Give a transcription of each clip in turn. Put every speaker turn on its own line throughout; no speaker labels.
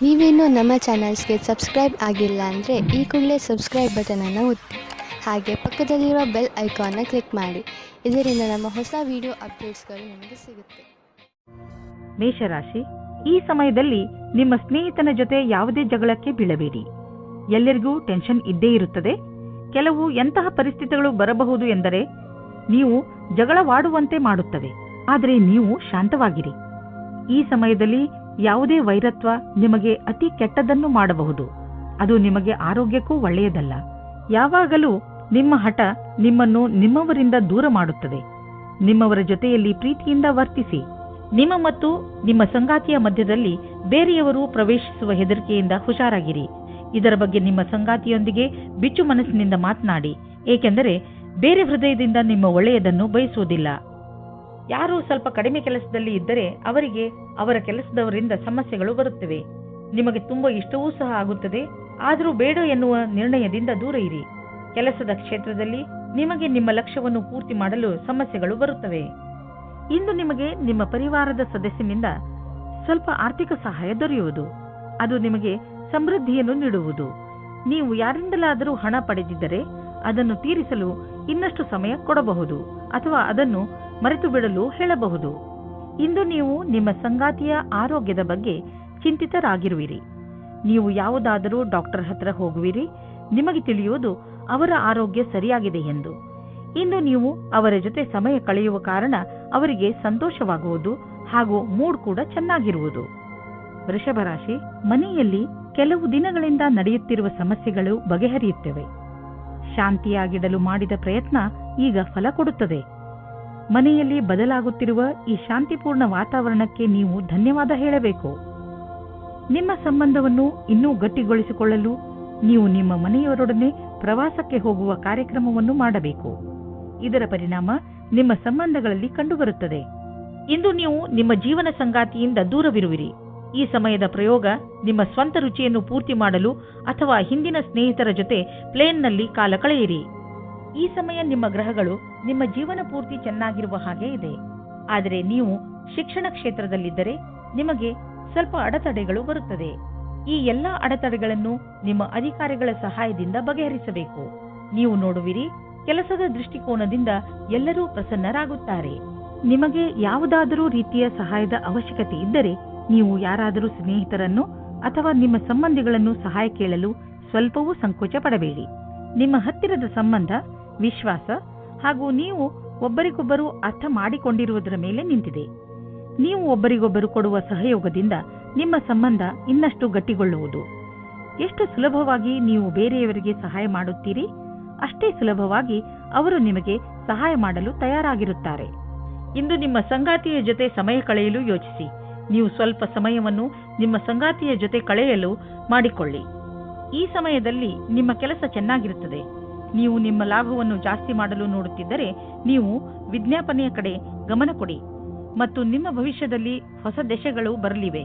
ನೀವೇನೂ ನಮ್ಮ ಚಾನಲ್ಸ್ಗೆ ಸಬ್ಸ್ಕ್ರೈಬ್ ಆಗಿಲ್ಲ ಅಂದರೆ ಈ ಕೂಡಲೇ ಸಬ್ಸ್ಕ್ರೈಬ್ ಬಟನನ್ನು ಒತ್ತಿ ಹಾಗೆ ಪಕ್ಕದಲ್ಲಿರೋ ಬೆಲ್ ಐಕಾನ್ನ ಕ್ಲಿಕ್ ಮಾಡಿ. ಇದರಿಂದ ನಮ್ಮ ಹೊಸ ವಿಡಿಯೋ ಅಪ್ಡೇಟ್ಸ್ಗಳು ನಿಮಗೆ ಸಿಗುತ್ತೆ.
ಮೇಷರಾಶಿ, ಈ ಸಮಯದಲ್ಲಿ ನಿಮ್ಮ ಸ್ನೇಹಿತನ ಜೊತೆ ಯಾವುದೇ ಜಗಳಕ್ಕೆ ಬೀಳಬೇಡಿ. ಎಲ್ಲರಿಗೂ ಟೆನ್ಷನ್ ಇದ್ದೇ ಇರುತ್ತದೆ. ಕೆಲವು ಎಂತಹ ಪರಿಸ್ಥಿತಿಗಳು ಬರಬಹುದು ಎಂದರೆ ನೀವು ಜಗಳವಾಡುವಂತೆ ಮಾಡುತ್ತವೆ. ಆದರೆ ನೀವು ಶಾಂತವಾಗಿರಿ. ಈ ಸಮಯದಲ್ಲಿ ಯಾವುದೇ ವೈರತ್ವ ನಿಮಗೆ ಅತಿ ಕೆಟ್ಟದನ್ನು ಮಾಡಬಹುದು. ಅದು ನಿಮಗೆ ಆರೋಗ್ಯಕ್ಕೂ ಒಳ್ಳೆಯದಲ್ಲ. ಯಾವಾಗಲೂ ನಿಮ್ಮ ಹಠ ನಿಮ್ಮನ್ನು ನಿಮ್ಮವರಿಂದ ದೂರ ಮಾಡುತ್ತದೆ. ನಿಮ್ಮವರ ಜೊತೆಯಲ್ಲಿ ಪ್ರೀತಿಯಿಂದ ವರ್ತಿಸಿ. ನಿಮ್ಮ ಮತ್ತು ನಿಮ್ಮ ಸಂಗಾತಿಯ ಮಧ್ಯದಲ್ಲಿ ಬೇರೆಯವರು ಪ್ರವೇಶಿಸುವ ಹೆದರಿಕೆಯಿಂದ ಹುಷಾರಾಗಿರಿ. ಇದರ ಬಗ್ಗೆ ನಿಮ್ಮ ಸಂಗಾತಿಯೊಂದಿಗೆ ಬಿಚ್ಚು ಮನಸ್ಸಿನಿಂದ ಮಾತನಾಡಿ, ಏಕೆಂದರೆ ಬೇರೆ ಹೃದಯದಿಂದ ನಿಮ್ಮ ಒಳ್ಳೆಯದನ್ನು ಬಯಸುವುದಿಲ್ಲ. ಯಾರು ಸ್ವಲ್ಪ ಕಡಿಮೆ ಕೆಲಸದಲ್ಲಿ ಇದ್ದರೆ ಅವರಿಗೆ ಅವರ ಕೆಲಸದವರಿಂದ ಸಮಸ್ಯೆಗಳು ಬರುತ್ತವೆ. ನಿಮಗೆ ತುಂಬಾ ಇಷ್ಟವೂ ಸಹ ಆಗುತ್ತದೆ. ಆದರೂ ಬೇಡ ಎನ್ನುವ ನಿರ್ಣಯದಿಂದ ದೂರ ಇರಿ. ಕೆಲಸದ ಕ್ಷೇತ್ರದಲ್ಲಿ ನಿಮಗೆ ನಿಮ್ಮ ಲಕ್ಷ್ಯವನ್ನು ಪೂರ್ತಿ ಮಾಡಲು ಸಮಸ್ಯೆಗಳು ಬರುತ್ತವೆ. ಇಂದು ನಿಮಗೆ ನಿಮ್ಮ ಪರಿವಾರದ ಸದಸ್ಯನಿಂದ ಸ್ವಲ್ಪ ಆರ್ಥಿಕ ಸಹಾಯ ದೊರೆಯುವುದು. ಅದು ನಿಮಗೆ ಸಮೃದ್ಧಿಯನ್ನು ನೀಡುವುದು. ನೀವು ಯಾರಿಂದಲಾದರೂ ಹಣ ಪಡೆದಿದ್ದರೆ ಅದನ್ನು ತೀರಿಸಲು ಇನ್ನಷ್ಟು ಸಮಯ ಕೊಡಬಹುದು ಅಥವಾ ಅದನ್ನು ಮರೆತು ಬಿಡಲು ಹೇಳಬಹುದು. ಇಂದು ನೀವು ನಿಮ್ಮ ಸಂಗಾತಿಯ ಆರೋಗ್ಯದ ಬಗ್ಗೆ ಚಿಂತಿತರಾಗಿರುವಿರಿ. ನೀವು ಯಾವುದಾದರೂ ಡಾಕ್ಟರ್ ಹತ್ರ ಹೋಗುವಿರಿ. ನಿಮಗೆ ತಿಳಿಯುವುದು ಅವರ ಆರೋಗ್ಯ ಸರಿಯಾಗಿದೆ ಎಂದು. ಇಂದು ನೀವು ಅವರ ಜೊತೆ ಸಮಯ ಕಳೆಯುವ ಕಾರಣ ಅವರಿಗೆ ಸಂತೋಷವಾಗುವುದು ಹಾಗೂ ಮೂಡ್ ಕೂಡ ಚೆನ್ನಾಗಿರುವುದು. ವೃಷಭ ರಾಶಿ, ಮನೆಯಲ್ಲಿ ಕೆಲವು ದಿನಗಳಿಂದ ನಡೆಯುತ್ತಿರುವ ಸಮಸ್ಯೆಗಳು ಬಗೆಹರಿಯುತ್ತವೆ. ಶಾಂತಿಯಾಗಿಡಲು ಮಾಡಿದ ಪ್ರಯತ್ನ ಈಗ ಫಲ ಕೊಡುತ್ತದೆ. ಮನೆಯಲ್ಲಿ ಬದಲಾಗುತ್ತಿರುವ ಈ ಶಾಂತಿಪೂರ್ಣ ವಾತಾವರಣಕ್ಕೆ ನೀವು ಧನ್ಯವಾದ ಹೇಳಬೇಕು. ನಿಮ್ಮ ಸಂಬಂಧವನ್ನು ಇನ್ನೂ ಗಟ್ಟಿಗೊಳಿಸಿಕೊಳ್ಳಲು ನೀವು ನಿಮ್ಮ ಮನೆಯವರೊಡನೆ ಪ್ರವಾಸಕ್ಕೆ ಹೋಗುವ ಕಾರ್ಯಕ್ರಮವನ್ನು ಮಾಡಬೇಕು. ಇದರ ಪರಿಣಾಮ ನಿಮ್ಮ ಸಂಬಂಧಗಳಲ್ಲಿ ಕಂಡುಬರುತ್ತದೆ. ಇಂದು ನೀವು ನಿಮ್ಮ ಜೀವನ ಸಂಗಾತಿಯಿಂದ ದೂರವಿರುವಿರಿ. ಈ ಸಮಯದ ಪ್ರಯೋಗ ನಿಮ್ಮ ಸ್ವಂತ ರುಚಿಯನ್ನು ಪೂರ್ತಿ ಮಾಡಲು ಅಥವಾ ಹಿಂದಿನ ಸ್ನೇಹಿತರ ಜೊತೆ ಪ್ಲೇನ್ನಲ್ಲಿ ಕಾಲ ಕಳೆಯಿರಿ. ಈ ಸಮಯ ನಿಮ್ಮ ಗ್ರಹಗಳು ನಿಮ್ಮ ಜೀವನ ಪೂರ್ತಿ ಚೆನ್ನಾಗಿರುವ ಹಾಗೆ ಇದೆ. ಆದರೆ ನೀವು ಶಿಕ್ಷಣ ಕ್ಷೇತ್ರದಲ್ಲಿದ್ದರೆ ನಿಮಗೆ ಸ್ವಲ್ಪ ಅಡೆತಡೆಗಳು ಬರುತ್ತದೆ. ಈ ಎಲ್ಲಾ ಅಡೆತಡೆಗಳನ್ನು ನಿಮ್ಮ ಅಧಿಕಾರಿಗಳ ಸಹಾಯದಿಂದ ಬಗೆಹರಿಸಬೇಕು. ನೀವು ನೋಡುವಿರಿ, ಕೆಲಸದ ದೃಷ್ಟಿಕೋನದಿಂದ ಎಲ್ಲರೂ ಪ್ರಸನ್ನರಾಗುತ್ತಾರೆ. ನಿಮಗೆ ಯಾವುದಾದರೂ ರೀತಿಯ ಸಹಾಯದ ಅವಶ್ಯಕತೆ ಇದ್ದರೆ ನೀವು ಯಾರಾದರೂ ಸ್ನೇಹಿತರನ್ನು ಅಥವಾ ನಿಮ್ಮ ಸಂಬಂಧಿಗಳನ್ನು ಸಹಾಯ ಕೇಳಲು ಸ್ವಲ್ಪವೂ ಸಂಕೋಚ ಪಡಬೇಡಿ. ನಿಮ್ಮ ಹತ್ತಿರದ ಸಂಬಂಧ, ವಿಶ್ವಾಸ ಹಾಗೂ ನೀವು ಒಬ್ಬರಿಗೊಬ್ಬರು ಅರ್ಥ ಮಾಡಿಕೊಂಡಿರುವುದರ ಮೇಲೆ ನಿಂತಿದೆ. ನೀವು ಒಬ್ಬರಿಗೊಬ್ಬರು ಕೊಡುವ ಸಹಯೋಗದಿಂದ ನಿಮ್ಮ ಸಂಬಂಧ ಇನ್ನಷ್ಟು ಗಟ್ಟಿಗೊಳ್ಳುವುದು. ಎಷ್ಟು ಸುಲಭವಾಗಿ ನೀವು ಬೇರೆಯವರಿಗೆ ಸಹಾಯ ಮಾಡುತ್ತೀರಿ, ಅಷ್ಟೇ ಸುಲಭವಾಗಿ ಅವರು ನಿಮಗೆ ಸಹಾಯ ಮಾಡಲು ತಯಾರಾಗಿರುತ್ತಾರೆ. ಇಂದು ನಿಮ್ಮ ಸಂಗಾತಿಯ ಜೊತೆ ಸಮಯ ಕಳೆಯಲು ಯೋಚಿಸಿ. ನೀವು ಸ್ವಲ್ಪ ಸಮಯವನ್ನು ನಿಮ್ಮ ಸಂಗಾತಿಯ ಜೊತೆ ಕಳೆಯಲು ಮಾಡಿಕೊಳ್ಳಿ. ಈ ಸಮಯದಲ್ಲಿ ನಿಮ್ಮ ಕೆಲಸ ಚೆನ್ನಾಗಿರುತ್ತದೆ. ನೀವು ನಿಮ್ಮ ಲಾಭವನ್ನು ಜಾಸ್ತಿ ಮಾಡಲು ನೋಡುತ್ತಿದ್ದರೆ ನೀವು ವಿಜ್ಞಾಪನೆಯ ಕಡೆ ಗಮನ ಕೊಡಿ ಮತ್ತು ನಿಮ್ಮ ಭವಿಷ್ಯದಲ್ಲಿ ಹೊಸ ದಶೆಗಳು ಬರಲಿವೆ.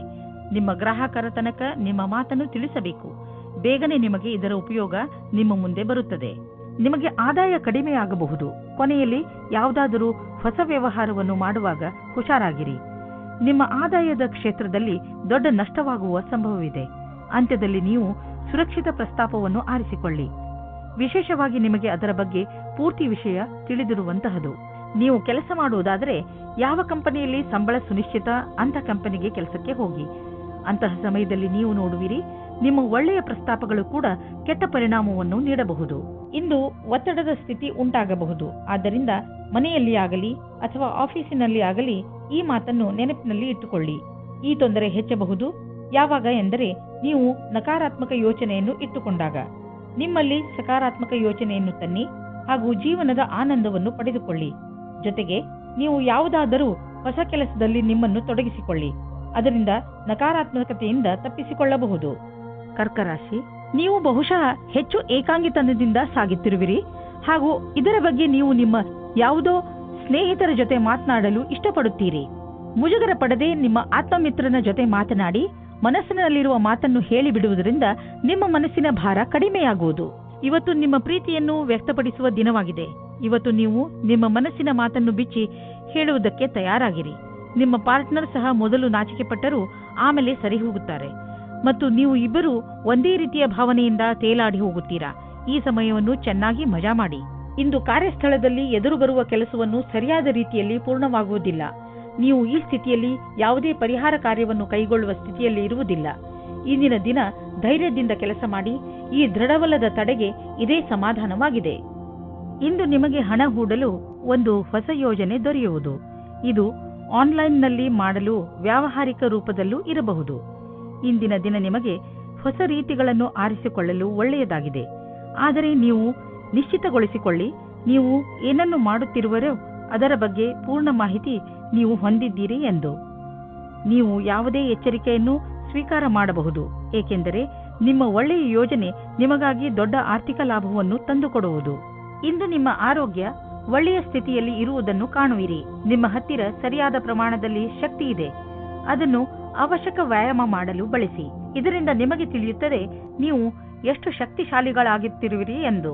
ನಿಮ್ಮ ಗ್ರಾಹಕರ ತನಕ ನಿಮ್ಮ ಮಾತನ್ನು ತಿಳಿಸಬೇಕು. ಬೇಗನೆ ನಿಮಗೆ ಇದರ ಉಪಯೋಗ ನಿಮ್ಮ ಮುಂದೆ ಬರುತ್ತದೆ. ನಿಮಗೆ ಆದಾಯ ಕಡಿಮೆಯಾಗಬಹುದು. ಕೊನೆಯಲ್ಲಿ ಯಾವುದಾದರೂ ಹೊಸ ವ್ಯವಹಾರವನ್ನು ಮಾಡುವಾಗ ಹುಷಾರಾಗಿರಿ. ನಿಮ್ಮ ಆದಾಯದ ಕ್ಷೇತ್ರದಲ್ಲಿ ದೊಡ್ಡ ನಷ್ಟವಾಗುವ ಸಂಭವವಿದೆ. ಅಂತ್ಯದಲ್ಲಿ ನೀವು ಸುರಕ್ಷಿತ ಪ್ರಸ್ತಾಪವನ್ನು ಆರಿಸಿಕೊಳ್ಳಿ. ವಿಶೇಷವಾಗಿ ನಿಮಗೆ ಅದರ ಬಗ್ಗೆ ಪೂರ್ತಿ ವಿಷಯ ತಿಳಿದಿರುವಂತಹದು. ನೀವು ಕೆಲಸ ಮಾಡುವುದಾದರೆ ಯಾವ ಕಂಪನಿಯಲ್ಲಿ ಸಂಬಳ ಸುನಿಶ್ಚಿತ ಅಂತ ಕಂಪನಿಗೆ ಕೆಲಸಕ್ಕೆ ಹೋಗಿ. ಅಂತಹ ಸಮಯದಲ್ಲಿ ನೀವು ನೋಡುವಿರಿ, ನಿಮ್ಮ ಒಳ್ಳೆಯ ಪ್ರಸ್ತಾಪಗಳು ಕೂಡ ಕೆಟ್ಟ ಪರಿಣಾಮವನ್ನು ನೀಡಬಹುದು. ಇಂದು ಒತ್ತಡದ ಸ್ಥಿತಿ ಉಂಟಾಗಬಹುದು. ಆದ್ದರಿಂದ ಮನೆಯಲ್ಲಿ ಆಗಲಿ ಅಥವಾ ಆಫೀಸಿನಲ್ಲಿ ಆಗಲಿ ಈ ಮಾತನ್ನು ನೆನಪಿನಲ್ಲಿ ಇಟ್ಟುಕೊಳ್ಳಿ. ಈ ತೊಂದರೆ ಹೆಚ್ಚಬಹುದು. ಯಾವಾಗ ಎಂದರೆ ನೀವು ನಕಾರಾತ್ಮಕ ಯೋಚನೆಯನ್ನು ಇಟ್ಟುಕೊಂಡಾಗ. ನಿಮ್ಮಲ್ಲಿ ಸಕಾರಾತ್ಮಕ ಯೋಚನೆಯನ್ನು ತನ್ನಿ ಹಾಗೂ ಜೀವನದ ಆನಂದವನ್ನು ಪಡೆದುಕೊಳ್ಳಿ. ಜೊತೆಗೆ ನೀವು ಯಾವುದಾದರೂ ಹೊಸ ಕೆಲಸದಲ್ಲಿ ನಿಮ್ಮನ್ನು ತೊಡಗಿಸಿಕೊಳ್ಳಿ. ಅದರಿಂದ ನಕಾರಾತ್ಮಕತೆಯಿಂದ ತಪ್ಪಿಸಿಕೊಳ್ಳಬಹುದು. ಕರ್ಕರಾಶಿ, ನೀವು ಬಹುಶಃ ಹೆಚ್ಚು ಏಕಾಂಗಿತನದಿಂದ ಸಾಗುತ್ತಿರುವಿರಿ ಹಾಗೂ ಇದರ ಬಗ್ಗೆ ನೀವು ನಿಮ್ಮ ಯಾವುದೋ ಸ್ನೇಹಿತರ ಜೊತೆ ಮಾತನಾಡಲು ಇಷ್ಟಪಡುತ್ತೀರಿ. ಮುಜುಗರ ಪಡದೆ ನಿಮ್ಮ ಆತ್ಮಮಿತ್ರನ ಜೊತೆ ಮಾತನಾಡಿ ಮನಸ್ಸಿನಲ್ಲಿರುವ ಮಾತನ್ನು ಹೇಳಿಬಿಡುವುದರಿಂದ ನಿಮ್ಮ ಮನಸ್ಸಿನ ಭಾರ ಕಡಿಮೆಯಾಗುವುದು. ಇವತ್ತು ನಿಮ್ಮ ಪ್ರೀತಿಯನ್ನು ವ್ಯಕ್ತಪಡಿಸುವ ದಿನವಾಗಿದೆ. ಇವತ್ತು ನೀವು ನಿಮ್ಮ ಮನಸ್ಸಿನ ಮಾತನ್ನು ಬಿಚ್ಚಿ ಹೇಳುವುದಕ್ಕೆ ತಯಾರಾಗಿರಿ. ನಿಮ್ಮ ಪಾರ್ಟ್ನರ್ ಸಹ ಮೊದಲು ನಾಚಿಕೆ ಪಟ್ಟರೂ ಆಮೇಲೆ ಸರಿ ಹೋಗುತ್ತಾರೆ. ಮತ್ತು ನೀವು ಇಬ್ಬರು ಒಂದೇ ರೀತಿಯ ಭಾವನೆಯಿಂದ ತೇಲಾಡಿ ಹೋಗುತ್ತೀರಾ. ಈ ಸಮಯವನ್ನು ಚೆನ್ನಾಗಿ ಮಜಾ ಮಾಡಿ. ಇಂದು ಕಾರ್ಯಸ್ಥಳದಲ್ಲಿ ಎದುರು ಬರುವ ಕೆಲಸವನ್ನು ಸರಿಯಾದ ರೀತಿಯಲ್ಲಿ ಪೂರ್ಣವಾಗುವುದಿಲ್ಲ. ನೀವು ಈ ಸ್ಥಿತಿಯಲ್ಲಿ ಯಾವುದೇ ಪರಿಹಾರ ಕಾರ್ಯವನ್ನು ಕೈಗೊಳ್ಳುವ ಸ್ಥಿತಿಯಲ್ಲಿ ಇರುವುದಿಲ್ಲ. ಇಂದಿನ ದಿನ ಧೈರ್ಯದಿಂದ ಕೆಲಸ ಮಾಡಿ. ಈ ದೃಢವಲ್ಲದ ತಡೆಗೆ ಇದೇ ಸಮಾಧಾನವಾಗಿದೆ. ಇಂದು ನಿಮಗೆ ಹಣ ಹೂಡಲು ಒಂದು ಹೊಸ ಯೋಜನೆ ದೊರೆಯುವುದು. ಇದು ಆನ್ಲೈನ್ನಲ್ಲಿ ಮಾಡಲು ವ್ಯಾವಹಾರಿಕ ರೂಪದಲ್ಲೂ ಇರಬಹುದು. ಇಂದಿನ ದಿನ ನಿಮಗೆ ಹೊಸ ರೀತಿಗಳನ್ನು ಆರಿಸಿಕೊಳ್ಳಲು ಒಳ್ಳೆಯದಾಗಿದೆ. ಆದರೆ ನೀವು ನಿಶ್ಚಿತಗೊಳಿಸಿಕೊಳ್ಳಿ, ನೀವು ಏನನ್ನು ಮಾಡುತ್ತಿರುವರೋ ಅದರ ಬಗ್ಗೆ ಪೂರ್ಣ ಮಾಹಿತಿ ನೀವು ಹೊಂದಿದ್ದೀರಿ ಎಂದು. ನೀವು ಯಾವುದೇ ಎಚ್ಚರಿಕೆಯನ್ನು ಸ್ವೀಕಾರ ಮಾಡಬಹುದು, ಏಕೆಂದರೆ ನಿಮ್ಮ ಒಳ್ಳೆಯ ಯೋಜನೆ ನಿಮಗಾಗಿ ದೊಡ್ಡ ಆರ್ಥಿಕ ಲಾಭವನ್ನು ತಂದುಕೊಡುವುದು. ಇಂದು ನಿಮ್ಮ ಆರೋಗ್ಯ ಒಳ್ಳೆಯ ಸ್ಥಿತಿಯಲ್ಲಿ ಇರುವುದನ್ನು ಕಾಣುವಿರಿ. ನಿಮ್ಮ ಹತ್ತಿರ ಸರಿಯಾದ ಪ್ರಮಾಣದಲ್ಲಿ ಶಕ್ತಿ ಇದೆ. ಅದನ್ನು ಅವಶ್ಯಕ ವ್ಯಾಯಾಮ ಮಾಡಲು ಬಳಸಿ. ಇದರಿಂದ ನಿಮಗೆ ತಿಳಿಯುತ್ತದೆ ನೀವು ಎಷ್ಟು ಶಕ್ತಿಶಾಲಿಗಳಾಗುತ್ತಿರುವಿರಿ ಎಂದು.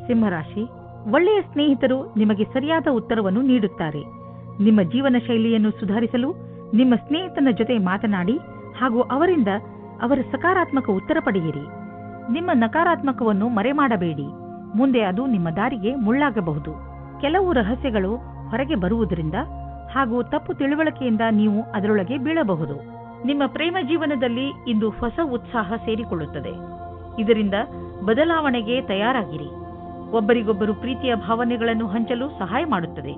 ಸಿಂಹರಾಶಿ, ಒಳ್ಳೆಯ ಸ್ನೇಹಿತರು ನಿಮಗೆ ಸರಿಯಾದ ಉತ್ತರವನ್ನು ನೀಡುತ್ತಾರೆ. ನಿಮ್ಮ ಜೀವನ ಶೈಲಿಯನ್ನು ಸುಧಾರಿಸಲು ನಿಮ್ಮ ಸ್ನೇಹಿತನ ಜೊತೆ ಮಾತನಾಡಿ ಹಾಗೂ ಅವರಿಂದ ಅವರ ಸಕಾರಾತ್ಮಕ ಉತ್ತರ ಪಡೆಯಿರಿ. ನಿಮ್ಮ ನಕಾರಾತ್ಮಕವನ್ನು ಮರೆಮಾಡಬೇಡಿ. ಮುಂದೆ ಅದು ನಿಮ್ಮ ದಾರಿಗೆ ಮುಳ್ಳಾಗಬಹುದು. ಕೆಲವು ರಹಸ್ಯಗಳು ಹೊರಗೆ ಬರುವುದರಿಂದ ಹಾಗೂ ತಪ್ಪು ತಿಳುವಳಿಕೆಯಿಂದ ನೀವು ಅದರೊಳಗೆ ಬೀಳಬಹುದು. ನಿಮ್ಮ ಪ್ರೇಮ ಜೀವನದಲ್ಲಿ ಇಂದು ಹೊಸ ಉತ್ಸಾಹ ಸೇರಿಕೊಳ್ಳುತ್ತದೆ. ಇದರಿಂದ ಬದಲಾವಣೆಗೆ ತಯಾರಾಗಿರಿ. ಒಬ್ಬರಿಗೊಬ್ಬರು ಪ್ರೀತಿಯ ಭಾವನೆಗಳನ್ನು ಹಂಚಲು ಸಹಾಯ ಮಾಡುತ್ತದೆ.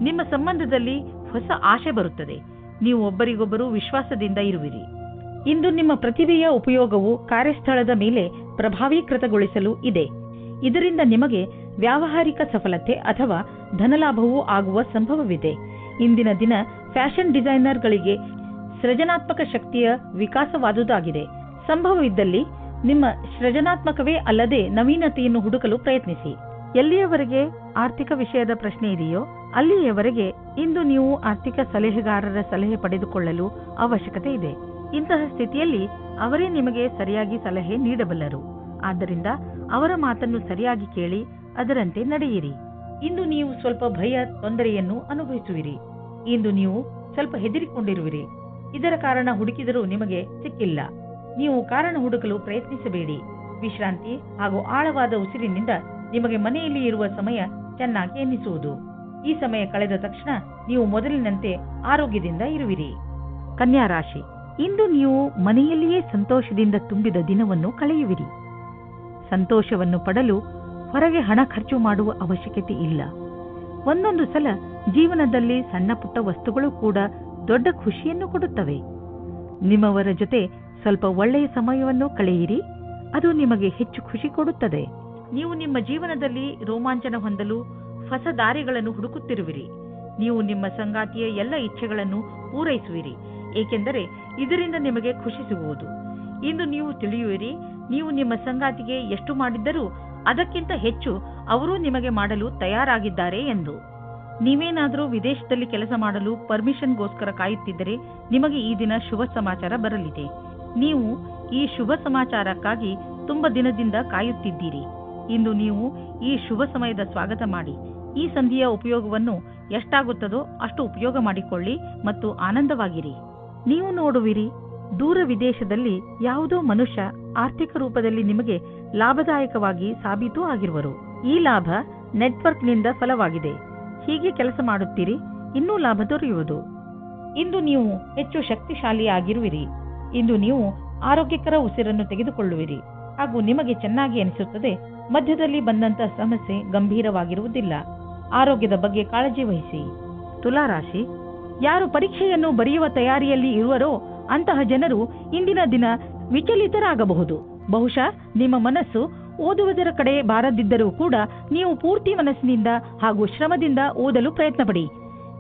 ನಿಮ್ಮ ಸಂಬಂಧದಲ್ಲಿ ಹೊಸ ಆಶೆ ಬರುತ್ತದೆ. ನೀವು ಒಬ್ಬರಿಗೊಬ್ಬರು ವಿಶ್ವಾಸದಿಂದ ಇರುವಿರಿ. ಇಂದು ನಿಮ್ಮ ಪ್ರತಿಭೆಯ ಉಪಯೋಗವು ಕಾರ್ಯಸ್ಥಳದ ಮೇಲೆ ಪ್ರಭಾವೀಕೃತಗೊಳಿಸಲು ಇದೆ. ಇದರಿಂದ ನಿಮಗೆ ವ್ಯಾವಹಾರಿಕ ಸಫಲತೆ ಅಥವಾ ಧನಲಾಭವೂ ಆಗುವ ಸಂಭವವಿದೆ. ಇಂದಿನ ದಿನ ಫ್ಯಾಷನ್ ಡಿಸೈನರ್ಗಳಿಗೆ ಸೃಜನಾತ್ಮಕ ಶಕ್ತಿಯ ವಿಕಾಸವಾದುದಾಗಿದೆ. ಸಂಭವವಿದ್ದಲ್ಲಿ ನಿಮ್ಮ ಸೃಜನಾತ್ಮಕವೇ ಅಲ್ಲದೆ ನವೀನತೆಯನ್ನು ಹುಡುಕಲು ಪ್ರಯತ್ನಿಸಿ. ಎಲ್ಲಿಯವರೆಗೆ ಆರ್ಥಿಕ ವಿಷಯದ ಪ್ರಶ್ನೆ ಇದೆಯೋ ಅಲ್ಲಿಯವರೆಗೆ ಇಂದು ನೀವು ಆರ್ಥಿಕ ಸಲಹೆಗಾರರ ಸಲಹೆ ಪಡೆದುಕೊಳ್ಳಲು ಅವಶ್ಯಕತೆ ಇದೆ. ಇಂತಹ ಸ್ಥಿತಿಯಲ್ಲಿ ಅವರೇ ನಿಮಗೆ ಸರಿಯಾಗಿ ಸಲಹೆ ನೀಡಬಲ್ಲರು. ಆದ್ದರಿಂದ ಅವರ ಮಾತನ್ನು ಸರಿಯಾಗಿ ಕೇಳಿ ಅದರಂತೆ ನಡೆಯಿರಿ. ಇಂದು ನೀವು ಸ್ವಲ್ಪ ಭಯ, ತೊಂದರೆಯನ್ನು ಅನುಭವಿಸುವಿರಿ. ಇಂದು ನೀವು ಸ್ವಲ್ಪ ಹೆದರಿಕೊಂಡಿರುವಿರಿ. ಇದರ ಕಾರಣ ಹುಡುಕಿದರೂ ನಿಮಗೆ ಸಿಕ್ಕಿಲ್ಲ. ನೀವು ಕಾರಣ ಹುಡುಕಲು ಪ್ರಯತ್ನಿಸಬೇಡಿ. ವಿಶ್ರಾಂತಿ ಹಾಗೂ ಆಳವಾದ ಉಸಿರಿನಿಂದ ನಿಮಗೆ ಮನೆಯಲ್ಲಿ ಇರುವ ಸಮಯ ಚೆನ್ನಾಗಿ ಎನ್ನಿಸುವುದು. ಈ ಸಮಯ ಕಳೆದ ತಕ್ಷಣ ನೀವು ಮೊದಲಿನಂತೆ ಆರೋಗ್ಯದಿಂದ ಇರುವಿರಿ. ಕನ್ಯಾ ರಾಶಿ, ಇಂದು ನೀವು ಮನೆಯಲ್ಲಿಯೇ ಸಂತೋಷದಿಂದ ತುಂಬಿದ ದಿನವನ್ನು ಕಳೆಯುವಿರಿ. ಸಂತೋಷವನ್ನು ಪಡಲು ಹೊರಗೆ ಹಣ ಖರ್ಚು ಮಾಡುವ ಅವಶ್ಯಕತೆ ಇಲ್ಲ. ಒಂದೊಂದು ಸಲ ಜೀವನದಲ್ಲಿ ಸಣ್ಣ ಪುಟ್ಟ ವಸ್ತುಗಳು ಕೂಡ ದೊಡ್ಡ ಖುಷಿಯನ್ನು ಕೊಡುತ್ತವೆ. ನಿಮ್ಮವರ ಜೊತೆ ಸ್ವಲ್ಪ ಒಳ್ಳೆಯ ಸಮಯವನ್ನು ಕಳೆಯಿರಿ. ಅದು ನಿಮಗೆ ಹೆಚ್ಚು ಖುಷಿ ಕೊಡುತ್ತದೆ. ನೀವು ನಿಮ್ಮ ಜೀವನದಲ್ಲಿ ರೋಮಾಂಚನ ಹೊಂದಲು ಹೊಸ ದಾರಿಗಳನ್ನು ಹುಡುಕುತ್ತಿರುವಿರಿ. ನೀವು ನಿಮ್ಮ ಸಂಗಾತಿಯ ಎಲ್ಲ ಇಚ್ಛೆಗಳನ್ನು ಪೂರೈಸುವಿರಿ, ಏಕೆಂದರೆ ಇದರಿಂದ ನಿಮಗೆ ಖುಷಿ ಸಿಗುವುದು. ಇಂದು ನೀವು ತಿಳಿಯುವಿರಿ, ನೀವು ನಿಮ್ಮ ಸಂಗಾತಿಗೆ ಎಷ್ಟು ಮಾಡಿದ್ದರೂ ಅದಕ್ಕಿಂತ ಹೆಚ್ಚು ಅವರೂ ನಿಮಗೆ ಮಾಡಲು ತಯಾರಾಗಿದ್ದಾರೆ ಎಂದು. ನೀವೇನಾದರೂ ವಿದೇಶದಲ್ಲಿ ಕೆಲಸ ಮಾಡಲು ಪರ್ಮಿಷನ್ಗೋಸ್ಕರ ಕಾಯುತ್ತಿದ್ದರೆ ನಿಮಗೆ ಈ ದಿನ ಶುಭ ಸಮಾಚಾರ ಬರಲಿದೆ. ನೀವು ಈ ಶುಭ ಸಮಾಚಾರಕ್ಕಾಗಿ ತುಂಬ ದಿನದಿಂದ ಕಾಯುತ್ತಿದ್ದೀರಿ. ಇಂದು ನೀವು ಈ ಶುಭ ಸಮಯದ ಸ್ವಾಗತ ಮಾಡಿ. ಈ ಸಂಧಿಯ ಉಪಯೋಗವನ್ನು ಎಷ್ಟಾಗುತ್ತದೋ ಅಷ್ಟು ಉಪಯೋಗ ಮಾಡಿಕೊಳ್ಳಿ ಮತ್ತು ಆನಂದವಾಗಿರಿ. ನೀವು ನೋಡುವಿರಿ, ದೂರ ವಿದೇಶದಲ್ಲಿ ಯಾವುದೋ ಮನುಷ್ಯ ಆರ್ಥಿಕ ರೂಪದಲ್ಲಿ ನಿಮಗೆ ಲಾಭದಾಯಕವಾಗಿ ಸಾಬೀತು ಆಗಿರುವರು. ಈ ಲಾಭ ನೆಟ್ವರ್ಕ್ನಿಂದ ಫಲವಾಗಿದೆ. ಹೀಗೆ ಕೆಲಸ ಮಾಡುತ್ತೀರಿ, ಇನ್ನೂ ಲಾಭ ದೊರೆಯುವುದು. ಇಂದು ನೀವು ಹೆಚ್ಚು ಶಕ್ತಿಶಾಲಿಯಾಗಿರುವಿರಿ. ಇಂದು ನೀವು ಆರೋಗ್ಯಕರ ಉಸಿರನ್ನು ತೆಗೆದುಕೊಳ್ಳುವಿರಿ ಹಾಗೂ ನಿಮಗೆ ಚೆನ್ನಾಗಿ ಅನಿಸುತ್ತದೆ. ಮಧ್ಯದಲ್ಲಿ ಬಂದಂತ ಸಮಸ್ಯೆ ಗಂಭೀರವಾಗಿರುವುದಿಲ್ಲ. ಆರೋಗ್ಯದ ಬಗ್ಗೆ ಕಾಳಜಿ ವಹಿಸಿ. ತುಲಾರಾಶಿ, ಯಾರು ಪರೀಕ್ಷೆಯನ್ನು ಬರೆಯುವ ತಯಾರಿಯಲ್ಲಿ ಇರುವರೋ ಅಂತಹ ಜನರು ಇಂದಿನ ದಿನ ವಿಚಲಿತರಾಗಬಹುದು. ಬಹುಶಃ ನಿಮ್ಮ ಮನಸ್ಸು ಓದುವುದರ ಕಡೆ ಬಾರದಿದ್ದರೂ ಕೂಡ ನೀವು ಪೂರ್ತಿ ಮನಸ್ಸಿನಿಂದ ಹಾಗೂ ಶ್ರಮದಿಂದ ಓದಲು ಪ್ರಯತ್ನ ಪಡಿ.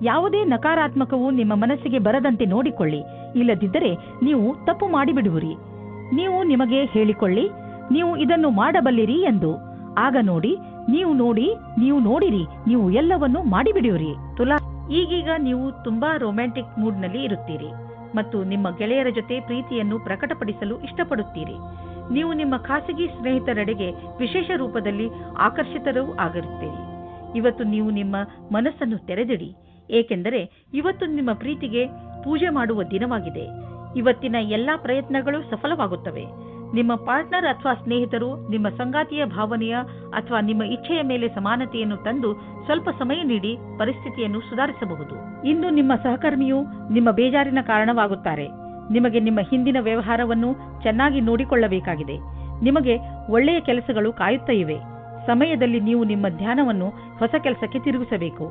ಯಾವುದೇ ನಕಾರಾತ್ಮಕವು ನಿಮ್ಮ ಮನಸ್ಸಿಗೆ ಬರದಂತೆ ನೋಡಿಕೊಳ್ಳಿ. ಇಲ್ಲದಿದ್ದರೆ ನೀವು ತಪ್ಪು ಮಾಡಿಬಿಡುವಿರಿ. ನೀವು ನಿಮಗೆ ಹೇಳಿಕೊಳ್ಳಿ, ನೀವು ಇದನ್ನು ಮಾಡಬಲ್ಲಿರಿ ಎಂದು. ಆಗ ನೀವು ನೋಡಿರಿ, ನೀವು ಎಲ್ಲವನ್ನೂ ಮಾಡಿಬಿಡುವಿರಿ. ತುಲಾ, ಈಗೀಗ ನೀವು ತುಂಬಾ ರೊಮ್ಯಾಂಟಿಕ್ ಮೂಡ್ನಲ್ಲಿ ಇರುತ್ತೀರಿ ಮತ್ತು ನಿಮ್ಮ ಗೆಳೆಯರ ಜೊತೆ ಪ್ರೀತಿಯನ್ನು ಪ್ರಕಟಪಡಿಸಲು ಇಷ್ಟಪಡುತ್ತೀರಿ. ನೀವು ನಿಮ್ಮ ಖಾಸಗಿ ಸ್ನೇಹಿತರೆಡೆಗೆ ವಿಶೇಷ ರೂಪದಲ್ಲಿ ಆಕರ್ಷಿತರೂ ಆಗಿರುತ್ತೀರಿ. ಇವತ್ತು ನೀವು ನಿಮ್ಮ ಮನಸ್ಸನ್ನು ತೆರೆದಿಡಿ, ಏಕೆಂದರೆ ಇವತ್ತು ನಿಮ್ಮ ಪ್ರೀತಿಗೆ ಪೂಜೆ ಮಾಡುವ ದಿನವಾಗಿದೆ. ಇವತ್ತಿನ ಎಲ್ಲಾ ಪ್ರಯತ್ನಗಳು ಸಫಲವಾಗುತ್ತವೆ. ನಿಮ್ಮ ಪಾರ್ಟ್ನರ್ ಅಥವಾ ಸ್ನೇಹಿತರು ನಿಮ್ಮ ಸಂಗಾತಿಯ ಭಾವನೆಯ ಅಥವಾ ನಿಮ್ಮ ಇಚ್ಛೆಯ ಮೇಲೆ ಸಮಾನತೆಯನ್ನು ತಂದು ಸ್ವಲ್ಪ ಸಮಯ ನೀಡಿ ಪರಿಸ್ಥಿತಿಯನ್ನು ಸುಧಾರಿಸಬಹುದು. ಇಂದು ನಿಮ್ಮ ಸಹಕರ್ಮಿಯು ನಿಮ್ಮ ಬೇಜಾರಿನ ಕಾರಣವಾಗುತ್ತಾರೆ. ನಿಮಗೆ ನಿಮ್ಮ ಹಿಂದಿನ ವ್ಯವಹಾರವನ್ನು ಚೆನ್ನಾಗಿ ನೋಡಿಕೊಳ್ಳಬೇಕಾಗಿದೆ. ನಿಮಗೆ ಒಳ್ಳೆಯ ಕೆಲಸಗಳು ಕಾಯುತ್ತಾ ಇವೆ. ಸಮಯದಲ್ಲಿ ನೀವು ನಿಮ್ಮ ಧ್ಯಾನವನ್ನು ಹೊಸ ಕೆಲಸಕ್ಕೆ ತಿರುಗಿಸಬೇಕು.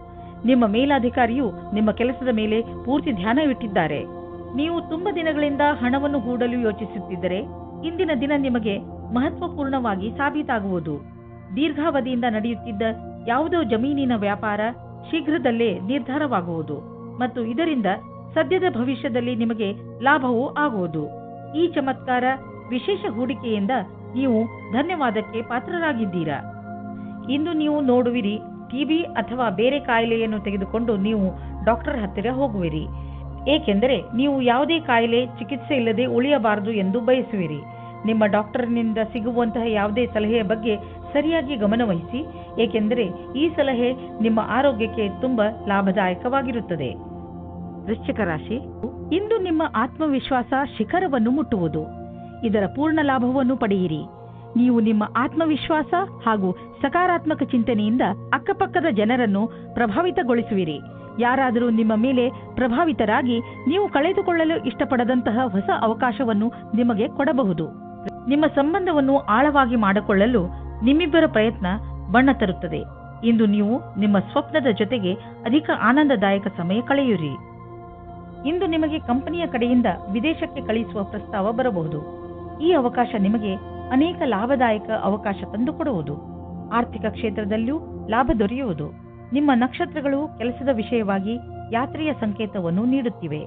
ನಿಮ್ಮ ಮೇಲಾಧಿಕಾರಿಯು ನಿಮ್ಮ ಕೆಲಸದ ಮೇಲೆ ಪೂರ್ತಿ ಧ್ಯಾನವಿಟ್ಟಿದ್ದಾರೆ. ನೀವು ತುಂಬಾ ದಿನಗಳಿಂದ ಹಣವನ್ನು ಹೂಡಲು ಯೋಚಿಸುತ್ತಿದ್ದರೆ ಇಂದಿನ ದಿನ ನಿಮಗೆ ಮಹತ್ವಪೂರ್ಣವಾಗಿ ಸಾಬೀತಾಗುವುದು. ದೀರ್ಘಾವಧಿಯಿಂದ ನಡೆಯುತ್ತಿದ್ದ ಯಾವುದೋ ಜಮೀನಿನ ವ್ಯಾಪಾರ ಶೀಘ್ರದಲ್ಲೇ ನಿರ್ಧಾರವಾಗುವುದು ಮತ್ತು ಇದರಿಂದ ಸದ್ಯದ ಭವಿಷ್ಯದಲ್ಲಿ ನಿಮಗೆ ಲಾಭವೂ ಆಗುವುದು. ಈ ಚಮತ್ಕಾರ ವಿಶೇಷ ಹೂಡಿಕೆಯಿಂದ ನೀವು ಧನ್ಯವಾದಕ್ಕೆ ಪಾತ್ರರಾಗಿದ್ದೀರಾ. ಇಂದು ನೀವು ನೋಡುವಿರಿ, ಟಿಬಿ ಅಥವಾ ಬೇರೆ ಕಾಯಿಲೆಯನ್ನು ತೆಗೆದುಕೊಂಡು ನೀವು ಡಾಕ್ಟರ್ ಹತ್ತಿರ ಹೋಗುವಿರಿ, ಏಕೆಂದರೆ ನೀವು ಯಾವುದೇ ಕಾಯಿಲೆ ಚಿಕಿತ್ಸೆ ಇಲ್ಲದೆ ಉಳಿಯಬಾರದು ಎಂದು ಬಯಸುವಿರಿ. ನಿಮ್ಮ ಡಾಕ್ಟರ್ನಿಂದ ಸಿಗುವಂತಹ ಯಾವುದೇ ಸಲಹೆಯ ಬಗ್ಗೆ ಸರಿಯಾಗಿ ಗಮನವಹಿಸಿ, ಏಕೆಂದರೆ ಈ ಸಲಹೆ ನಿಮ್ಮ ಆರೋಗ್ಯಕ್ಕೆ ತುಂಬಾ ಲಾಭದಾಯಕವಾಗಿರುತ್ತದೆ. ವೃಶ್ಚಿಕ ರಾಶಿ, ಇಂದು ನಿಮ್ಮ ಆತ್ಮವಿಶ್ವಾಸ ಶಿಖರವನ್ನು ಮುಟ್ಟುವುದು. ಇದರ ಪೂರ್ಣ ಲಾಭವನ್ನು ಪಡೆಯಿರಿ. ನೀವು ನಿಮ್ಮ ಆತ್ಮವಿಶ್ವಾಸ ಹಾಗೂ ಸಕಾರಾತ್ಮಕ ಚಿಂತನೆಯಿಂದ ಅಕ್ಕಪಕ್ಕದ ಜನರನ್ನು ಪ್ರಭಾವಿತಗೊಳಿಸುವಿರಿ. ಯಾರಾದರೂ ನಿಮ್ಮ ಮೇಲೆ ಪ್ರಭಾವಿತರಾಗಿ ನೀವು ಕಳೆದುಕೊಳ್ಳಲು ಇಷ್ಟಪಡದಂತಹ ಹೊಸ ಅವಕಾಶವನ್ನು ನಿಮಗೆ ಕೊಡಬಹುದು. ನಿಮ್ಮ ಸಂಬಂಧವನ್ನು ಆಳವಾಗಿ ಮಾಡಿಕೊಳ್ಳಲು ನಿಮ್ಮಿಬ್ಬರ ಪ್ರಯತ್ನ ಬಣ್ಣ ತರುತ್ತದೆ. ಇಂದು ನೀವು ನಿಮ್ಮ ಸ್ವಪ್ನದ ಜೊತೆಗೆ ಅಧಿಕ ಆನಂದದಾಯಕ ಸಮಯ ಕಳೆಯುವಿರಿ. ಇಂದು ನಿಮಗೆ ಕಂಪನಿಯ ಕಡೆಯಿಂದ ವಿದೇಶಕ್ಕೆ ಕಳಿಸುವ ಪ್ರಸ್ತಾವ ಬರಬಹುದು. ಈ ಅವಕಾಶ ನಿಮಗೆ ಅನೇಕ ಲಾಭದಾಯಕ ಅವಕಾಶ ತಂದುಕೊಡುವುದು. ಆರ್ಥಿಕ ಕ್ಷೇತ್ರದಲ್ಲೂ ಲಾಭ ದೊರೆಯುವುದು. ನಿಮ್ಮ ನಕ್ಷತ್ರಗಳು ಕೆಲಸದ ವಿಷಯವಾಗಿ ಯಾತ್ರೆಯ ಸಂಕೇತವನ್ನು ನೀಡುತ್ತಿವೆ.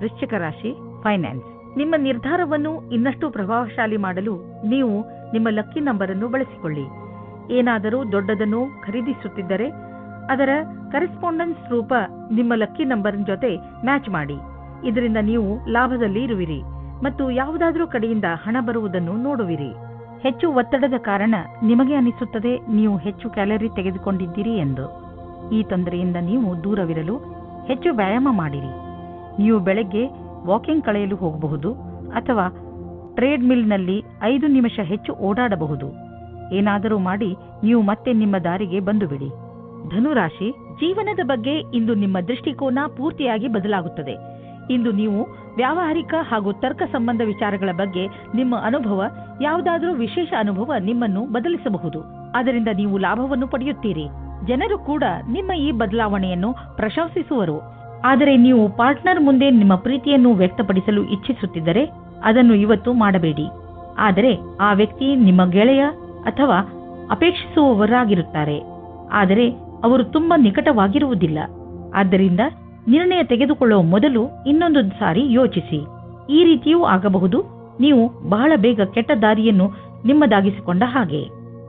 ವೃಶ್ಚಿಕ ರಾಶಿ, ಫೈನಾನ್ಸ್. ನಿಮ್ಮ ನಿರ್ಧಾರವನ್ನು ಇನ್ನಷ್ಟು ಪ್ರಭಾವಶಾಲಿ ಮಾಡಲು ನೀವು ನಿಮ್ಮ ಲಕ್ಕಿ ನಂಬರ್ ಅನ್ನು ಬಳಸಿಕೊಳ್ಳಿ. ಏನಾದರೂ ದೊಡ್ಡದನ್ನು ಖರೀದಿಸುತ್ತಿದ್ದರೆ ಅದರ ಕರೆಸ್ಪಾಂಡೆನ್ಸ್ ರೂಪ ನಿಮ್ಮ ಲಕ್ಕಿ ನಂಬರ್ ಜೊತೆ ಮ್ಯಾಚ್ ಮಾಡಿ. ಇದರಿಂದ ನೀವು ಲಾಭದಲ್ಲಿ ಇರುವಿರಿ ಮತ್ತು ಯಾವುದಾದರೂ ಕಡೆಯಿಂದ ಹಣ ಬರುವುದನ್ನು ನೋಡುವಿರಿ. ಹೆಚ್ಚು ಒತ್ತಡದ ಕಾರಣ ನಿಮಗೆ ಅನಿಸುತ್ತದೆ ನೀವು ಹೆಚ್ಚು ಕ್ಯಾಲರಿ ತೆಗೆದುಕೊಂಡಿದ್ದೀರಿ ಎಂದು. ಈ ತೊಂದರೆಯಿಂದ ನೀವು ದೂರವಿರಲು ಹೆಚ್ಚು ವ್ಯಾಯಾಮ ಮಾಡಿರಿ. ನೀವು ಬೆಳಗ್ಗೆ ವಾಕಿಂಗ್ ಕಳೆಯಲು ಹೋಗಬಹುದು ಅಥವಾ ಟ್ರೇಡ್ ಮಿಲ್ನಲ್ಲಿ 5 ನಿಮಿಷ ಹೆಚ್ಚು ಓಡಾಡಬಹುದು. ಏನಾದರೂ ಮಾಡಿ ನೀವು ಮತ್ತೆ ನಿಮ್ಮ ದಾರಿಗೆ ಬಂದು ಬಿಡಿ. ಧನುರಾಶಿ, ಜೀವನದ ಬಗ್ಗೆ ಇಂದು ನಿಮ್ಮ ದೃಷ್ಟಿಕೋನ ಪೂರ್ತಿಯಾಗಿ ಬದಲಾಗುತ್ತದೆ. ಇಂದು ನೀವು ವ್ಯಾವಹಾರಿಕ ಹಾಗೂ ತರ್ಕ ಸಂಬಂಧ ವಿಚಾರಗಳ ಬಗ್ಗೆ ನಿಮ್ಮ ಅನುಭವ, ಯಾವುದಾದರೂ ವಿಶೇಷ ಅನುಭವ ನಿಮ್ಮನ್ನು ಬದಲಿಸಬಹುದು. ಅದರಿಂದ ನೀವು ಲಾಭವನ್ನು ಪಡೆಯುತ್ತೀರಿ. ಜನರು ಕೂಡ ನಿಮ್ಮ ಈ ಬದಲಾವಣೆಯನ್ನು ಪ್ರಶಂಸಿಸುವರು. ಆದರೆ ನೀವು ಪಾರ್ಟ್ನರ್ ಮುಂದೆ ನಿಮ್ಮ ಪ್ರೀತಿಯನ್ನು ವ್ಯಕ್ತಪಡಿಸಲು ಇಚ್ಛಿಸುತ್ತಿದ್ದರೆ ಅದನ್ನು ಇವತ್ತು ಮಾಡಬೇಡಿ. ಆದರೆ ಆ ವ್ಯಕ್ತಿ ನಿಮ್ಮ ಗೆಳೆಯ ಅಥವಾ ಅಪೇಕ್ಷಿಸುವವರಾಗಿರುತ್ತಾರೆ. ಆದರೆ ಅವರು ತುಂಬಾ ನಿಕಟವಾಗಿರುವುದಿಲ್ಲ. ಆದ್ದರಿಂದ ನಿರ್ಣಯ ತೆಗೆದುಕೊಳ್ಳುವ ಮೊದಲು ಇನ್ನೊಂದು ಸಾರಿ ಯೋಚಿಸಿ. ಈ ರೀತಿಯೂ ಆಗಬಹುದು, ನೀವು ಬಹಳ ಬೇಗ ಕೆಟ್ಟ ದಾರಿಯನ್ನು ನಿಮ್ಮದಾಗಿಸಿಕೊಂಡ ಹಾಗೆ.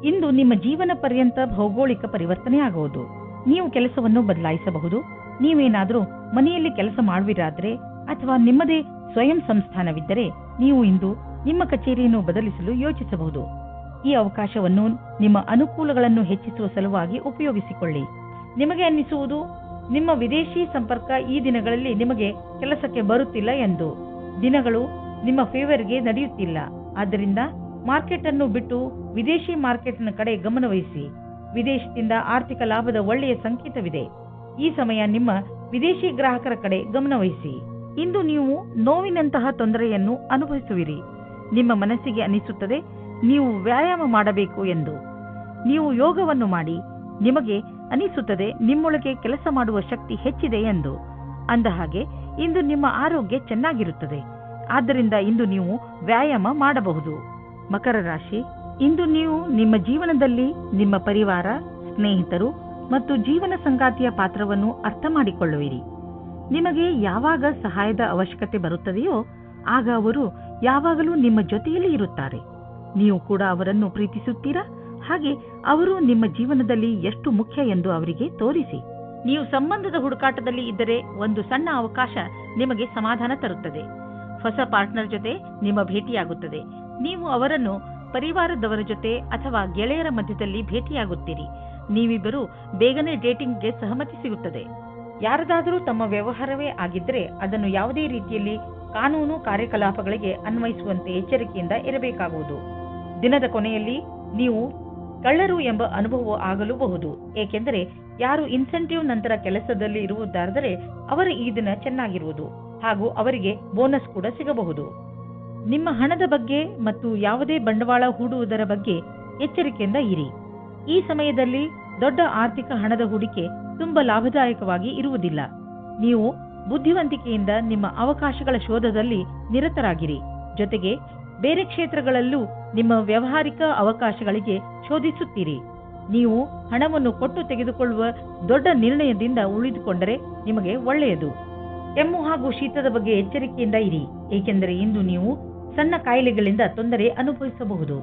ಇಂದು ನಿಮ್ಮ ಜೀವನ ಪರ್ಯಂತ ಭೌಗೋಳಿಕ ಪರಿವರ್ತನೆ ಆಗುವುದು. ನೀವು ಕೆಲಸವನ್ನು ಬದಲಾಯಿಸಬಹುದು. ನೀವೇನಾದರೂ ಮನೆಯಲ್ಲಿ ಕೆಲಸ ಮಾಡುವಿರಾದ್ರೆ ಅಥವಾ ನಿಮ್ಮದೇ ಸ್ವಯಂ ಸಂಸ್ಥಾನವಿದ್ದರೆ ನೀವು ಇಂದು ನಿಮ್ಮ ಕಚೇರಿಯನ್ನು ಬದಲಿಸಲು ಯೋಚಿಸಬಹುದು. ಈ ಅವಕಾಶವನ್ನು ನಿಮ್ಮ ಅನುಕೂಲಗಳನ್ನು ಹೆಚ್ಚಿಸುವ ಸಲುವಾಗಿ ಉಪಯೋಗಿಸಿಕೊಳ್ಳಿ. ನಿಮಗೆ ಅನ್ನಿಸುವುದು ನಿಮ್ಮ ವಿದೇಶಿ ಸಂಪರ್ಕ ಈ ದಿನಗಳಲ್ಲಿ ನಿಮಗೆ ಕೆಲಸಕ್ಕೆ ಬರುತ್ತಿಲ್ಲ ಎಂದು. ದಿನಗಳು ನಿಮ್ಮ ಫೇವರ್ಗೆ ನಡೆಯುತ್ತಿಲ್ಲ. ಆದ್ದರಿಂದ ಮಾರ್ಕೆಟ್ ಅನ್ನು ಬಿಟ್ಟು ವಿದೇಶಿ ಮಾರ್ಕೆಟ್ನ ಕಡೆ ಗಮನವಹಿಸಿ. ವಿದೇಶದಿಂದ ಆರ್ಥಿಕ ಲಾಭದ ಒಳ್ಳೆಯ ಸಂಕೇತವಿದೆ. ಈ ಸಮಯ ನಿಮ್ಮ ವಿದೇಶಿ ಗ್ರಾಹಕರ ಕಡೆ ಗಮನವಹಿಸಿ. ಇಂದು ನೀವು ನೋವಿನಂತಹ ತೊಂದರೆಯನ್ನು ಅನುಭವಿಸುವಿರಿ. ನಿಮ್ಮ ಮನಸ್ಸಿಗೆ ಅನಿಸುತ್ತದೆ ನೀವು ವ್ಯಾಯಾಮ ಮಾಡಬೇಕು ಎಂದು. ನೀವು ಯೋಗವನ್ನು ಮಾಡಿ. ನಿಮಗೆ ಅನಿಸುತ್ತದೆ ನಿಮ್ಮೊಳಗೆ ಕೆಲಸ ಮಾಡುವ ಶಕ್ತಿ ಹೆಚ್ಚಿದೆ ಎಂದು. ಅಂದ ಹಾಗೆ ಇಂದು ನಿಮ್ಮ ಆರೋಗ್ಯ ಚೆನ್ನಾಗಿರುತ್ತದೆ. ಆದ್ದರಿಂದ ಇಂದು ನೀವು ವ್ಯಾಯಾಮ ಮಾಡಬಹುದು. ಮಕರ ರಾಶಿ, ಇಂದು ನೀವು ನಿಮ್ಮ ಜೀವನದಲ್ಲಿ ನಿಮ್ಮ ಪರಿವಾರ, ಸ್ನೇಹಿತರು ಮತ್ತು ಜೀವನ ಸಂಗಾತಿಯ ಪಾತ್ರವನ್ನು ಅರ್ಥ ಮಾಡಿಕೊಳ್ಳುವಿರಿ. ನಿಮಗೆ ಯಾವಾಗ ಸಹಾಯದ ಅವಶ್ಯಕತೆ ಬರುತ್ತದೆಯೋ ಆಗ ಅವರು ಯಾವಾಗಲೂ ನಿಮ್ಮ ಜೊತೆಯಲ್ಲಿ ಇರುತ್ತಾರೆ. ನೀವು ಕೂಡ ಅವರನ್ನು ಪ್ರೀತಿಸುತ್ತೀರಾ? ಹಾಗೆ ಅವರು ನಿಮ್ಮ ಜೀವನದಲ್ಲಿ ಎಷ್ಟು ಮುಖ್ಯ ಎಂದು ಅವರಿಗೆ ತೋರಿಸಿ. ನೀವು ಸಂಬಂಧದ ಹುಡುಕಾಟದಲ್ಲಿ ಇದ್ದರೆ ಒಂದು ಸಣ್ಣ ಅವಕಾಶ ನಿಮಗೆ ಸಮಾಧಾನ ತರುತ್ತದೆ. ಹೊಸ ಪಾರ್ಟ್ನರ್ ಜೊತೆ ನಿಮ್ಮ ಭೇಟಿಯಾಗುತ್ತದೆ. ನೀವು ಅವರನ್ನು ಪರಿವಾರದವರ ಜೊತೆ ಅಥವಾ ಗೆಳೆಯರ ಮಧ್ಯದಲ್ಲಿ ಭೇಟಿಯಾಗುತ್ತೀರಿ. ನೀವಿಬ್ಬರು ಬೇಗನೆ ಡೇಟಿಂಗ್ಗೆ ಸಹಮತಿ ಸಿಗುತ್ತದೆ. ಯಾರದಾದರೂ ತಮ್ಮ ವ್ಯವಹಾರವೇ ಆಗಿದ್ದರೆ ಅದನ್ನು ಯಾವುದೇ ರೀತಿಯಲ್ಲಿ ಕಾನೂನು ಕಾರ್ಯಕಲಾಪಗಳಿಗೆ ಅನ್ವಯಿಸುವಂತೆ ಎಚ್ಚರಿಕೆಯಿಂದ ಇರಬೇಕಾಗುವುದು. ದಿನದ ಕೊನೆಯಲ್ಲಿ ನೀವು ಕಳ್ಳರು ಎಂಬ ಅನುಭವ ಆಗಲೂಬಹುದು. ಏಕೆಂದರೆ ಯಾರು ಇನ್ಸೆಂಟಿವ್ ನಂತರ ಕೆಲಸದಲ್ಲಿ ಇರುವುದಾದರೆ ಅವರ ಈ ದಿನ ಚೆನ್ನಾಗಿರುವುದು ಹಾಗೂ ಅವರಿಗೆ ಬೋನಸ್ ಕೂಡ ಸಿಗಬಹುದು. ನಿಮ್ಮ ಹಣದ ಬಗ್ಗೆ ಮತ್ತು ಯಾವುದೇ ಬಂಡವಾಳ ಹೂಡುವುದರ ಬಗ್ಗೆ ಎಚ್ಚರಿಕೆಯಿಂದ ಇರಿ. ಈ ಸಮಯದಲ್ಲಿ ದೊಡ್ಡ ಆರ್ಥಿಕ ಹಣದ ಹೂಡಿಕೆ ತುಂಬಾ ಲಾಭದಾಯಕವಾಗಿ ಇರುವುದಿಲ್ಲ. ನೀವು ಬುದ್ಧಿವಂತಿಕೆಯಿಂದ ನಿಮ್ಮ ಅವಕಾಶಗಳ ಶೋಧದಲ್ಲಿ ನಿರತರಾಗಿರಿ. ಜೊತೆಗೆ ಬೇರೆ ಕ್ಷೇತ್ರಗಳಲ್ಲೂ ನಿಮ್ಮ ವ್ಯಾವಹಾರಿಕ ಅವಕಾಶಗಳಿಗೆ ಶೋಧಿಸುತ್ತೀರಿ. ನೀವು ಹಣವನ್ನು ಕೊಟ್ಟು ತೆಗೆದುಕೊಳ್ಳುವ ದೊಡ್ಡ ನಿರ್ಣಯದಿಂದ ಉಳಿದುಕೊಂಡರೆ ನಿಮಗೆ ಒಳ್ಳೆಯದು. ಕೆಮ್ಮು ಹಾಗೂ ಶೀತದ ಬಗ್ಗೆ ಎಚ್ಚರಿಕೆಯಿಂದ ಇರಿ, ಏಕೆಂದರೆ ಇಂದು ನೀವು ಸಣ್ಣ ಕಾಯಿಲೆಗಳಿಂದ ತೊಂದರೆ ಅನುಭವಿಸಬಹುದು.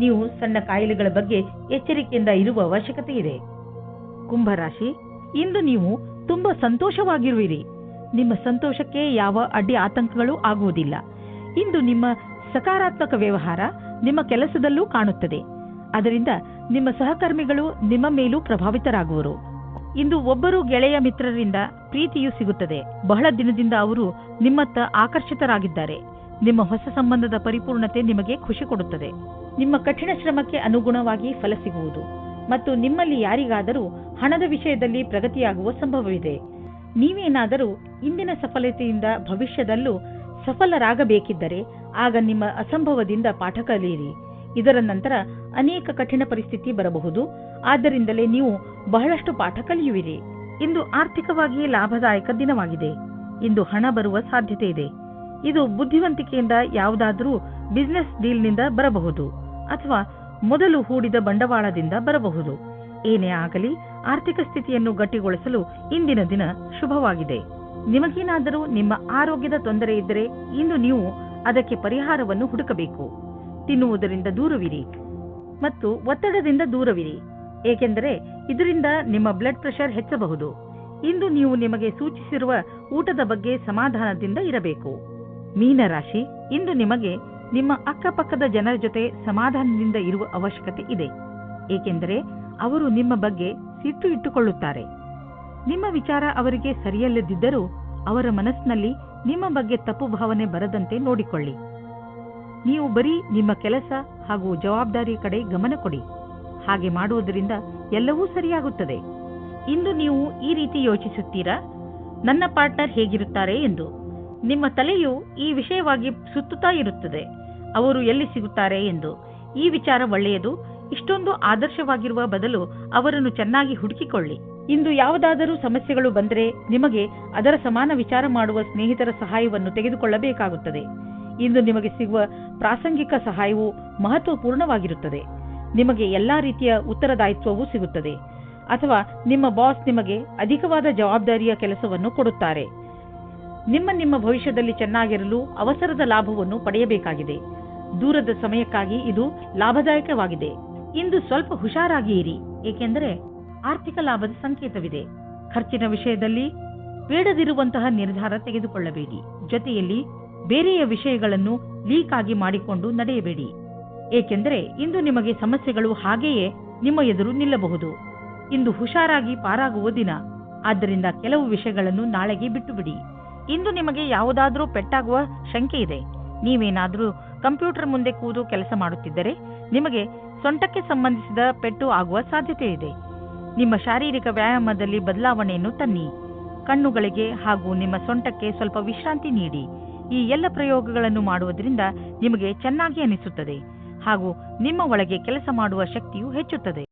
ನೀವು ಸಣ್ಣ ಕಾಯಿಲೆಗಳ ಬಗ್ಗೆ ಎಚ್ಚರಿಕೆಯಿಂದ ಇರುವ ಅವಶ್ಯಕತೆ ಇದೆ. ಕುಂಭರಾಶಿ, ಇಂದು ನೀವು ತುಂಬಾ ಸಂತೋಷವಾಗಿರುವಿರಿ. ನಿಮ್ಮ ಸಂತೋಷಕ್ಕೆ ಯಾವ ಅಡ್ಡಿ ಆತಂಕಗಳು ಆಗುವುದಿಲ್ಲ. ಇಂದು ನಿಮ್ಮ ಸಕಾರಾತ್ಮಕ ವ್ಯವಹಾರ ನಿಮ್ಮ ಕೆಲಸದಲ್ಲೂ ಕಾಣುತ್ತದೆ. ಅದರಿಂದ ನಿಮ್ಮ ಸಹಕರ್ಮಿಗಳು ನಿಮ್ಮ ಮೇಲೂ ಪ್ರಭಾವಿತರಾಗುವರು. ಇಂದು ಒಬ್ಬರು ಗೆಳೆಯ ಮಿತ್ರರಿಂದ ಪ್ರೀತಿಯೂ ಸಿಗುತ್ತದೆ. ಬಹಳ ದಿನದಿಂದ ಅವರು ನಿಮ್ಮತ್ತ ಆಕರ್ಷಿತರಾಗಿದ್ದಾರೆ. ನಿಮ್ಮ ಹೊಸ ಸಂಬಂಧದ ಪರಿಪೂರ್ಣತೆ ನಿಮಗೆ ಖುಷಿ ಕೊಡುತ್ತದೆ. ನಿಮ್ಮ ಕಠಿಣ ಶ್ರಮಕ್ಕೆ ಅನುಗುಣವಾಗಿ ಫಲ ಸಿಗುವುದು ಮತ್ತು ನಿಮ್ಮಲ್ಲಿ ಯಾರಿಗಾದರೂ ಹಣದ ವಿಷಯದಲ್ಲಿ ಪ್ರಗತಿಯಾಗುವ ಸಂಭವವಿದೆ. ನೀವೇನಾದರೂ ಇಂದಿನ ಸಫಲತೆಯಿಂದ ಭವಿಷ್ಯದಲ್ಲೂ ಸಫಲರಾಗಬೇಕಿದ್ದರೆ ಆಗ ನಿಮ್ಮ ಅಸಂಭವದಿಂದ ಪಾಠ ಕಲಿಯಿರಿ. ಇದರ ನಂತರ ಅನೇಕ ಕಠಿಣ ಪರಿಸ್ಥಿತಿ ಬರಬಹುದು. ಆದ್ದರಿಂದಲೇ ನೀವು ಬಹಳಷ್ಟು ಪಾಠ ಕಲಿಯುವಿರಿ. ಇಂದು ಆರ್ಥಿಕವಾಗಿ ಲಾಭದಾಯಕ ದಿನವಾಗಿದೆ. ಇಂದು ಹಣ ಬರುವ ಸಾಧ್ಯತೆ ಇದೆ. ಇದು ಬುದ್ಧಿವಂತಿಕೆಯಿಂದ ಯಾವುದಾದರೂ ಬಿಸಿನೆಸ್ ಡೀಲ್ನಿಂದ ಬರಬಹುದು ಅಥವಾ ಮೊದಲು ಹೂಡಿದ ಬಂಡವಾಳದಿಂದ ಬರಬಹುದು. ಏನೇ ಆಗಲಿ, ಆರ್ಥಿಕ ಸ್ಥಿತಿಯನ್ನು ಗಟ್ಟಿಗೊಳಿಸಲು ಇಂದಿನ ದಿನ ಶುಭವಾಗಿದೆ. ನಿಮಗೇನಾದರೂ ನಿಮ್ಮ ಆರೋಗ್ಯದ ತೊಂದರೆ ಇದ್ದರೆ ಇಂದು ನೀವು ಅದಕ್ಕೆ ಪರಿಹಾರವನ್ನು ಹುಡುಕಬೇಕು. ತಿನ್ನುವುದರಿಂದ ದೂರವಿರಿ ಮತ್ತು ಒತ್ತಡದಿಂದ ದೂರವಿರಿ, ಏಕೆಂದರೆ ಇದರಿಂದ ನಿಮ್ಮ ಬ್ಲಡ್ ಪ್ರೆಷರ್ ಹೆಚ್ಚಬಹುದು. ಇಂದು ನೀವು ನಿಮಗೆ ಸೂಚಿಸಿರುವ ಊಟದ ಬಗ್ಗೆ ಸಮಾಧಾನದಿಂದ ಇರಬೇಕು. ಮೀನರಾಶಿ, ಇಂದು ನಿಮಗೆ ನಿಮ್ಮ ಅಕ್ಕಪಕ್ಕದ ಜನರ ಜೊತೆ ಸಮಾಧಾನದಿಂದ ಇರುವ ಅವಶ್ಯಕತೆ ಇದೆ, ಏಕೆಂದರೆ ಅವರು ನಿಮ್ಮ ಬಗ್ಗೆ ಸಿಟ್ಟು ಇಟ್ಟುಕೊಳ್ಳುತ್ತಾರೆ. ನಿಮ್ಮ ವಿಚಾರ ಅವರಿಗೆ ಸರಿಯಲ್ಲದಿದ್ದರೂ ಅವರ ಮನಸ್ಸಿನಲ್ಲಿ ನಿಮ್ಮ ಬಗ್ಗೆ ತಪ್ಪು ಭಾವನೆ ಬರದಂತೆ ನೋಡಿಕೊಳ್ಳಿ. ನೀವು ಬರೀ ನಿಮ್ಮ ಕೆಲಸ ಹಾಗೂ ಜವಾಬ್ದಾರಿಯ ಕಡೆ ಗಮನ ಕೊಡಿ. ಹಾಗೆ ಮಾಡುವುದರಿಂದ ಎಲ್ಲವೂ ಸರಿಯಾಗುತ್ತದೆ. ಇಂದು ನೀವು ಈ ರೀತಿ ಯೋಚಿಸುತ್ತೀರಾ, ನನ್ನ ಪಾರ್ಟ್ನರ್ ಹೇಗಿರುತ್ತಾರೆ ಎಂದು. ನಿಮ್ಮ ತಲೆಯು ಈ ವಿಷಯವಾಗಿ ಸುತ್ತುತ್ತಾ ಇರುತ್ತದೆ, ಅವರು ಎಲ್ಲಿ ಸಿಗುತ್ತಾರೆ ಎಂದು. ಈ ವಿಚಾರ ಒಳ್ಳೆಯದು. ಇಷ್ಟೊಂದು ಆದರ್ಶವಾಗಿರುವ ಬದಲು ಅವರನ್ನು ಚೆನ್ನಾಗಿ ಹುಡುಕಿಕೊಳ್ಳಿ. ಇಂದು ಯಾವುದಾದರೂ ಸಮಸ್ಯೆಗಳು ಬಂದರೆ ನಿಮಗೆ ಅದರ ಸಮಾನ ವಿಚಾರ ಮಾಡುವ ಸ್ನೇಹಿತರ ಸಹಾಯವನ್ನು ತೆಗೆದುಕೊಳ್ಳಬೇಕಾಗುತ್ತದೆ. ಇಂದು ನಿಮಗೆ ಸಿಗುವ ಪ್ರಾಸಂಗಿಕ ಸಹಾಯವು ಮಹತ್ವಪೂರ್ಣವಾಗಿರುತ್ತದೆ. ನಿಮಗೆ ಎಲ್ಲಾ ರೀತಿಯ ಉತ್ತರದಾಯಿತ್ವವೂ ಸಿಗುತ್ತದೆ, ಅಥವಾ ನಿಮ್ಮ ಬಾಸ್ ನಿಮಗೆ ಅಧಿಕವಾದ ಜವಾಬ್ದಾರಿಯ ಕೆಲಸವನ್ನು ಕೊಡುತ್ತಾರೆ. ನಿಮ್ಮ ಭವಿಷ್ಯದಲ್ಲಿ ಚೆನ್ನಾಗಿರಲು ಅವಸರದ ಲಾಭವನ್ನು ಪಡೆಯಬೇಕಾಗಿದೆ. ದೂರದ ಸಮಯಕ್ಕಾಗಿ ಇದು ಲಾಭದಾಯಕವಾಗಿದೆ. ಇಂದು ಸ್ವಲ್ಪ ಹುಷಾರಾಗಿ ಇರಿ, ಏಕೆಂದರೆ ಆರ್ಥಿಕ ಲಾಭದ ಸಂಕೇತವಿದೆ. ಖರ್ಚಿನ ವಿಷಯದಲ್ಲಿ ಬೇಡದಿರುವಂತಹ ನಿರ್ಧಾರ ತೆಗೆದುಕೊಳ್ಳಬೇಡಿ. ಜೊತೆಯಲ್ಲಿ ಬೇರೆಯ ವಿಷಯಗಳನ್ನು ಲೀಕ್ ಆಗಿ ಮಾಡಿಕೊಂಡು ನಡೆಯಬೇಡಿ, ಏಕೆಂದರೆ ಇಂದು ನಿಮಗೆ ಸಮಸ್ಯೆಗಳು ಹಾಗೆಯೇ ನಿಮ್ಮ ಎದುರು ನಿಲ್ಲಬಹುದು. ಇಂದು ಹುಷಾರಾಗಿ ಪಾರಾಗುವ ದಿನ, ಆದ್ದರಿಂದ ಕೆಲವು ವಿಷಯಗಳನ್ನು ನಾಳೆಗೆ ಬಿಟ್ಟುಬಿಡಿ. ಇಂದು ನಿಮಗೆ ಯಾವುದಾದರೂ ಪೆಟ್ಟಾಗುವ ಶಂಕೆ ಇದೆ. ನೀವೇನಾದರೂ ಕಂಪ್ಯೂಟರ್ ಮುಂದೆ ಕೂತು ಕೆಲಸ ಮಾಡುತ್ತಿದ್ದರೆ ನಿಮಗೆ ಸೊಂಟಕ್ಕೆ ಸಂಬಂಧಿಸಿದ ಪೆಟ್ಟು ಆಗುವ ಸಾಧ್ಯತೆ ಇದೆ. ನಿಮ್ಮ ಶಾರೀರಿಕ ವ್ಯಾಯಾಮದಲ್ಲಿ ಬದಲಾವಣೆಯನ್ನು ತನ್ನಿ. ಕಣ್ಣುಗಳಿಗೆ ಹಾಗೂ ನಿಮ್ಮ ಸೊಂಟಕ್ಕೆ ಸ್ವಲ್ಪ ವಿಶ್ರಾಂತಿ ನೀಡಿ. ಈ ಎಲ್ಲ ಪ್ರಯೋಗಗಳನ್ನು ಮಾಡುವುದರಿಂದ ನಿಮಗೆ ಚೆನ್ನಾಗಿ ಅನಿಸುತ್ತದೆ ಹಾಗೂ ನಿಮ್ಮ ಒಳಗೆ ಕೆಲಸ ಮಾಡುವ ಶಕ್ತಿಯು ಹೆಚ್ಚುತ್ತದೆ.